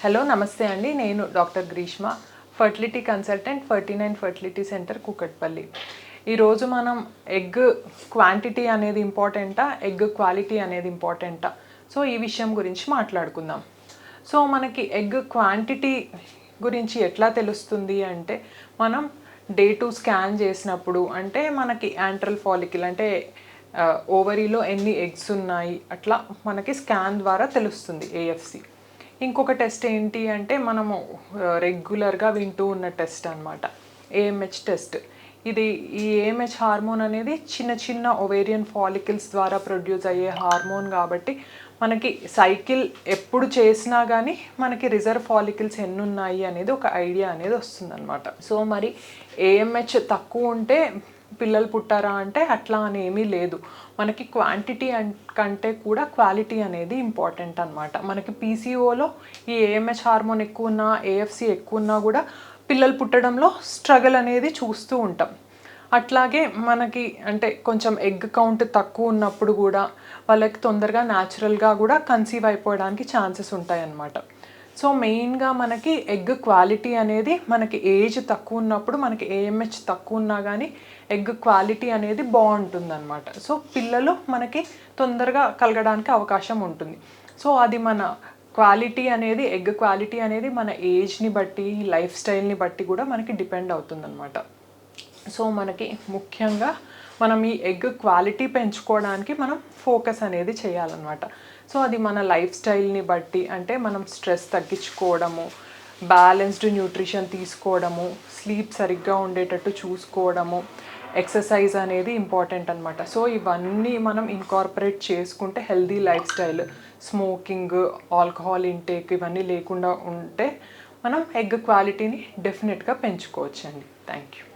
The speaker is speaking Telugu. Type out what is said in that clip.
హలో నమస్తే అండి, నేను doctor Greeshma, fertility consultant 49 fertility centre Kukatpally. ఈరోజు మనం ఎగ్ క్వాంటిటీ అనేది ఇంపార్టెంటా, ఎగ్ క్వాలిటీ అనేది ఇంపార్టెంటా, సో ఈ విషయం గురించి మాట్లాడుకుందాం. సో మనకి ఎగ్ క్వాంటిటీ గురించి ఎట్లా తెలుస్తుంది అంటే, మనం డే 2 స్కాన్ చేసినప్పుడు, అంటే మనకి యాంట్రల్ ఫాలికల్ అంటే ఓవరీలో ఎన్ని ఎగ్స్ ఉన్నాయి అట్లా మనకి స్కాన్ ద్వారా తెలుస్తుంది ఏఎఫ్సి. ఇంకొక టెస్ట్ ఏంటి అంటే, మనము రెగ్యులర్గా వింటూ ఉన్న టెస్ట్ అనమాట, ఏఎంహెచ్ టెస్ట్. ఈ ఏఎంహెచ్ హార్మోన్ అనేది చిన్న చిన్న ఓవేరియన్ ఫాలికల్స్ ద్వారా ప్రొడ్యూస్ అయ్యే హార్మోన్ కాబట్టి మనకి సైకిల్ ఎప్పుడు చేసినా కానీ మనకి రిజర్వ్ ఫాలికల్స్ ఎన్ని ఉన్నాయి అనేది ఒక ఐడియా అనేది వస్తుందన్నమాట. సో మరి ఏఎంహెచ్ తక్కువ ఉంటే పిల్లలు పుట్టారా అంటే అట్లా అని ఏమీ లేదు. మనకి క్వాంటిటీ కంటే కూడా క్వాలిటీ అనేది ఇంపార్టెంట్ అనమాట. మనకి పీసీఓలో ఈ ఏఎంహెచ్ హార్మోన్ ఎక్కువ ఉన్నా, ఏఎఫ్సి ఎక్కువ ఉన్నా కూడా పిల్లలు పుట్టడంలో స్ట్రగుల్ అనేది చూస్తూ ఉంటాం. అట్లాగే మనకి అంటే కొంచెం ఎగ్ కౌంట్ తక్కువ ఉన్నప్పుడు కూడా వాళ్ళకి తొందరగా న్యాచురల్గా కూడా కన్సీవ్ అయిపోవడానికి ఛాన్సెస్ ఉంటాయన్నమాట. సో మెయిన్గా మనకి ఎగ్ క్వాలిటీ అనేది మనకి ఏజ్ తక్కువ ఉన్నప్పుడు, మనకి ఏఎంహెచ్ తక్కువ ఉన్నా కానీ ఎగ్ క్వాలిటీ అనేది బాగుంటుందన్నమాట. సో పిల్లలు మనకి తొందరగా కలగడానికి అవకాశం ఉంటుంది. సో అది మన క్వాలిటీ అనేది, ఎగ్ క్వాలిటీ అనేది మన ఏజ్ని బట్టి, లైఫ్ స్టైల్ని బట్టి కూడా మనకి డిపెండ్ అవుతుందన్నమాట. సో మనకి ముఖ్యంగా మనం ఈ ఎగ్ క్వాలిటీ పెంచుకోవడానికి మనం ఫోకస్ అనేది చేయాలన్నమాట. సో అది మన లైఫ్ స్టైల్ని బట్టి, అంటే మనం స్ట్రెస్ తగ్గించుకోవడము, బ్యాలెన్స్డ్ న్యూట్రిషన్ తీసుకోవడము, స్లీప్ సరిగ్గా ఉండేటట్టు చూసుకోవడము, ఎక్సర్సైజ్ అనేది ఇంపార్టెంట్ అనమాట. సో ఇవన్నీ మనం ఇన్కార్పొరేట్ చేసుకుంటే healthy life style, smoking, alcohol intake ఇవన్నీ లేకుండా ఉంటే మనం ఎగ్ క్వాలిటీని డెఫినెట్గా పెంచుకోవచ్చండి. Thank you.